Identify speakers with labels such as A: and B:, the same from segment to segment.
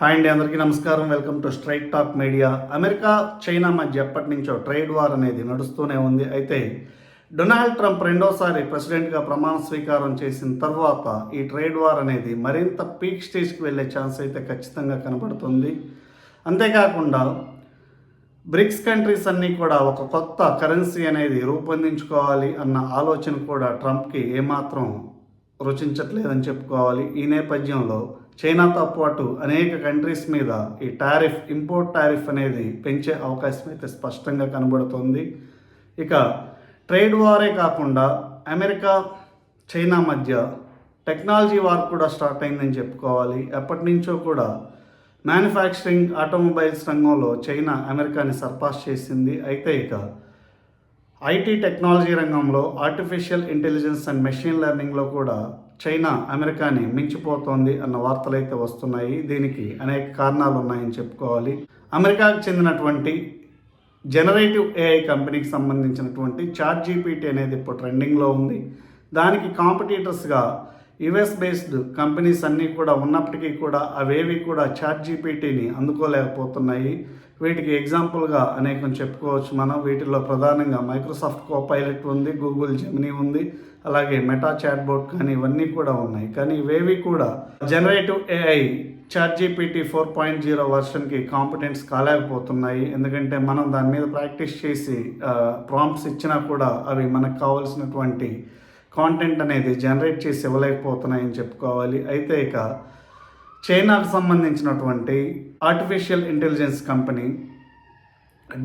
A: Hi అండి, అందరికీ నమస్కారం. Welcome to straight talk media. America China మధ్య ఎప్పటి నుంచో ట్రేడ్ వార్ అనేది నడుస్తూనే ఉంది. అయితే డొనాల్డ్ ట్రంప్ రెండోసారి ప్రెసిడెంట్గా ప్రమాణ స్వీకారం చేసిన తర్వాత ఈ ట్రేడ్ వార్ అనేది మరింత పీక్ స్టేజ్కి వెళ్ళే ఛాన్స్ అయితే ఖచ్చితంగా కనబడుతుంది. అంతేకాకుండా బ్రిక్స్ కంట్రీస్ అన్నీ కూడా ఒక కొత్త కరెన్సీ అనేది రూపొందించుకోవాలి అన్న ఆలోచన కూడా ట్రంప్కి ఏమాత్రం రుచించట్లేదని చెప్పుకోవాలి. ఈ నేపథ్యంలో చైనాతో పాటు అనేక కంట్రీస్ మీద ఈ ఇంపోర్ట్ టారిఫ్ అనేది పెంచే అవకాశం అయితే స్పష్టంగా కనబడుతుంది. ఇక ట్రేడ్ వారే కాకుండా అమెరికా చైనా మధ్య టెక్నాలజీ వార్ కూడా స్టార్ట్ అయిందని చెప్పుకోవాలి. ఎప్పటి నుంచో కూడా మ్యానుఫ్యాక్చరింగ్ ఆటోమొబైల్స్ రంగంలో చైనా అమెరికాని సర్పాస్ చేసింది. అయితే ఇక ఐటీ టెక్నాలజీ రంగంలో ఆర్టిఫిషియల్ ఇంటెలిజెన్స్ అండ్ మెషిన్ లెర్నింగ్లో కూడా చైనా అమెరికాని మించిపోతోంది అన్న వార్తలు అయితే వస్తున్నాయి. దీనికి అనేక కారణాలు ఉన్నాయని చెప్పుకోవాలి. అమెరికాకు చెందినటువంటి జనరేటివ్ ఏఐ కంపెనీకి సంబంధించినటువంటి చాట్‌జీపీటీ అనేది ఇప్పుడు ట్రెండింగ్లో ఉంది. దానికి కాంపిటీటర్స్గా యుఎస్ బేస్డ్ కంపెనీస్ అన్నీ కూడా ఉన్నప్పటికీ కూడా అవేవి కూడా చాట్‌జీపీటీని అందుకోలేకపోతున్నాయి. వీటికి ఎగ్జాంపుల్గా అనేకం చెప్పుకోవచ్చు మనం. వీటిలో ప్రధానంగా మైక్రోసాఫ్ట్ కోపైలట్ ఉంది, గూగుల్ జెమినీ ఉంది, అలాగే మెటా చాట్బోట్ కానీ ఇవన్నీ కూడా ఉన్నాయి. కానీ ఇవేవి కూడా జనరేటివ్ ఏఐ చాట్‌జీపీటీ 4.0 వర్షన్కి కాంపిటెంట్స్ కాలేకపోతున్నాయి. ఎందుకంటే మనం దాని మీద ప్రాక్టీస్ చేసి ప్రాంప్ట్స్ ఇచ్చినా కూడా అవి మనకు కావాల్సినటువంటి కాంటెంట్ అనేది జనరేట్ చేసి ఇవ్వలేకపోతున్నాయని చెప్పుకోవాలి. అయితే ఇక చైనాకు సంబంధించినటువంటి ఆర్టిఫిషియల్ ఇంటెలిజెన్స్ కంపెనీ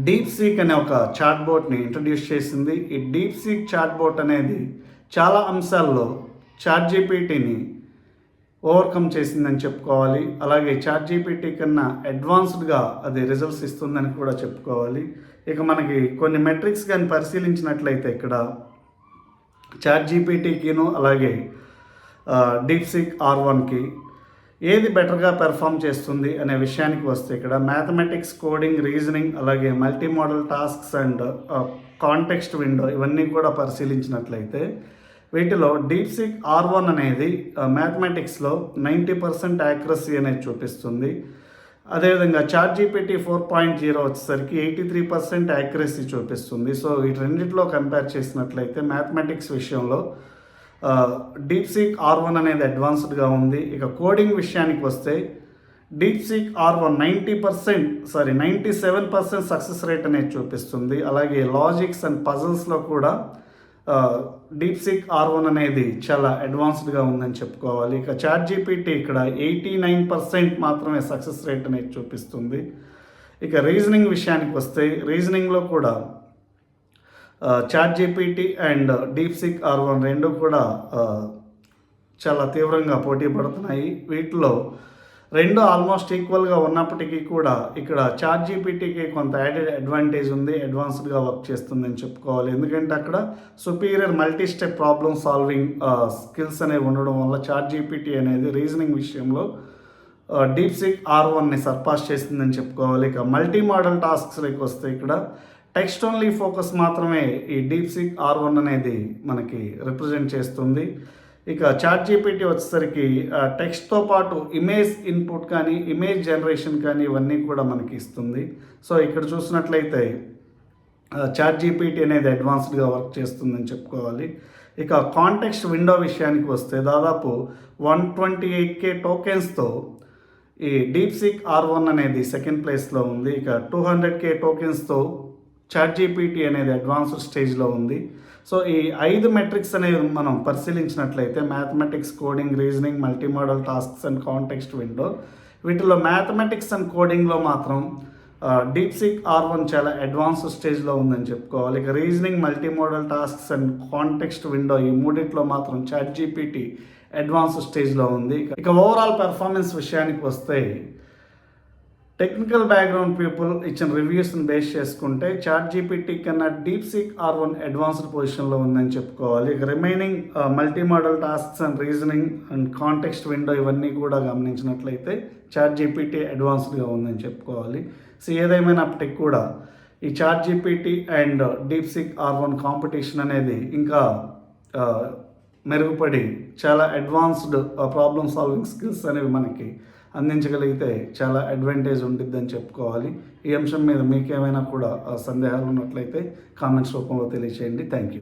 A: డీప్సీక్ అనే ఒక చాట్బోట్ని ఇంట్రడ్యూస్ చేసింది. ఈ డీప్సీక్ చాట్బోట్ అనేది చాలా అంశాల్లో చాట్‌జీపీటీని ఓవర్కమ్ చేసిందని చెప్పుకోవాలి. అలాగే చాట్‌జీపీటీ కన్నా అడ్వాన్స్డ్గా అది రిజల్ట్స్ ఇస్తుందని కూడా చెప్పుకోవాలి. ఇక మనకి కొన్ని మెట్రిక్స్ కానీ పరిశీలించినట్లయితే ఇక్కడ చాట్‌జీపీటీకిను అలాగే డీప్సీక్ R1కి ఏది బెటర్గా పెర్ఫామ్ చేస్తుంది అనే విషయానికి వస్తే ఇక్కడ మ్యాథమెటిక్స్, కోడింగ్, రీజనింగ్, అలాగే multi modal tasks and context window ఇవన్నీ కూడా పరిశీలించినట్లయితే వీటిలో డీప్సీక్ R1 అనేది మ్యాథమెటిక్స్లో 90% యాక్యురసీ అనేది చూపిస్తుంది. అదేవిధంగా చాట్‌జీపీటీ 4.0 వచ్చేసరికి 83% యాక్యురసీ చూపిస్తుంది. సో వీటి రెండింటిలో కంపేర్ చేసినట్లయితే మ్యాథమెటిక్స్ విషయంలో డీప్సీక్ R1 అనేది అడ్వాన్స్డ్గా ఉంది. ఇక కోడింగ్ విషయానికి వస్తే డీప్సీక్ R1 97% సక్సెస్ రేట్ అనేది చూపిస్తుంది. అలాగే లాజిక్స్ అండ్ పజిల్స్లో కూడా డీప్సీక్ R1 అనేది చాలా అడ్వాన్స్డ్గా ఉందని చెప్పుకోవాలి. ఇక చాట్‌జీపీటీ ఇక్కడ 89% మాత్రమే సక్సెస్ రేట్ అనేది చూపిస్తుంది. ఇక రీజనింగ్ విషయానికి వస్తే రీజనింగ్లో కూడా చాట్‌జీపీటీ అండ్ డీప్సీక్ R1 రెండు కూడా చాలా తీవ్రంగా పోటీ పడుతున్నాయి. వీటిలో రెండు ఆల్మోస్ట్ ఈక్వల్గా ఉన్నప్పటికీ కూడా ఇక్కడ చాట్‌జీపీటీకి కొంత యాడెడ్ అడ్వాంటేజ్ ఉంది, అడ్వాన్స్డ్గా వర్క్ చేస్తుందని చెప్పుకోవాలి. ఎందుకంటే అక్కడ superior multi step problem solving skills అనేవి ఉండడం వల్ల చాట్‌జీపీటీ అనేది రీజనింగ్ విషయంలో డీప్సీక్ R1ని సర్పాస్ చేసిందని చెప్పుకోవాలి. ఇక మల్టీ మోడల్ టాస్క్స్లోకి వస్తే ఇక్కడ టెక్స్ట్ ఓన్లీ ఫోకస్ మాత్రమే ఈ డీప్సీక్ R1 అనేది మనకి రిప్రజెంట్ చేస్తుంది. ఇక చాట్‌జీపీటీ వచ్చేసరికి టెక్స్ట్తో పాటు ఇమేజ్ ఇన్పుట్ కానీ ఇమేజ్ జనరేషన్ కానీ ఇవన్నీ కూడా మనకి ఇస్తుంది. సో ఇక్కడ చూసినట్లయితే చాట్‌జీపీటీ అనేది అడ్వాన్స్డ్గా వర్క్ చేస్తుందని చెప్పుకోవాలి. ఇక కాంటెక్స్ట్ విండో విషయానికి వస్తే దాదాపు 128K టోకెన్స్తో ఈ డీప్సీక్ R1 అనేది సెకండ్ ప్లేస్లో ఉంది. ఇక 200K టోకెన్స్తో చాట్‌జీపీటీ అనేది అడ్వాన్స్డ్ స్టేజ్లో ఉంది. సో ఈ 5 మెట్రిక్స్ అనేవి మనం పరిశీలించినట్లయితే mathematics, coding, reasoning, multi modal tasks and context window వీటిలో మ్యాథమెటిక్స్ అండ్ కోడింగ్లో మాత్రం డీప్సీక్ R1 చాలా అడ్వాన్స్డ్ స్టేజ్లో ఉందని చెప్పుకోవాలి. ఇక reasoning, multi modal tasks and context window ఈ మూడిట్లో మాత్రం చాట్‌జీపీటీ అడ్వాన్స్డ్ స్టేజ్లో ఉంది. ఇక ఓవరాల్ పెర్ఫార్మెన్స్ విషయానికి వస్తే టెక్నికల్ బ్యాక్గ్రౌండ్ పీపుల్ ఇచ్చిన రివ్యూస్ని బేస్ చేసుకుంటే చాట్‌జీపీటీ కన్నా డీప్సీక్ R1 అడ్వాన్స్డ్ పొజిషన్లో ఉందని చెప్పుకోవాలి. ఇక remaining multi modal tasks and reasoning and context window ఇవన్నీ కూడా గమనించినట్లయితే చాట్‌జీపీటీ అడ్వాన్స్డ్గా ఉందని చెప్పుకోవాలి. సో ఏదేమైనప్పటికీ కూడా ఈ ChatGPT and DeepSeek R1 competition అనేది ఇంకా మెరుగుపడి చాలా అడ్వాన్స్డ్ ప్రాబ్లమ్ సాల్వింగ్ స్కిల్స్ అనేవి మనకి అందించగలిగితే చాలా అడ్వాంటేజ్ ఉండిద్దని చెప్పుకోవాలి. ఈ అంశం మీద మీకేమైనా కూడా సందేహాలు ఉన్నట్లయితే కామెంట్స్ రూపంలో తెలియచేయండి. Thank you.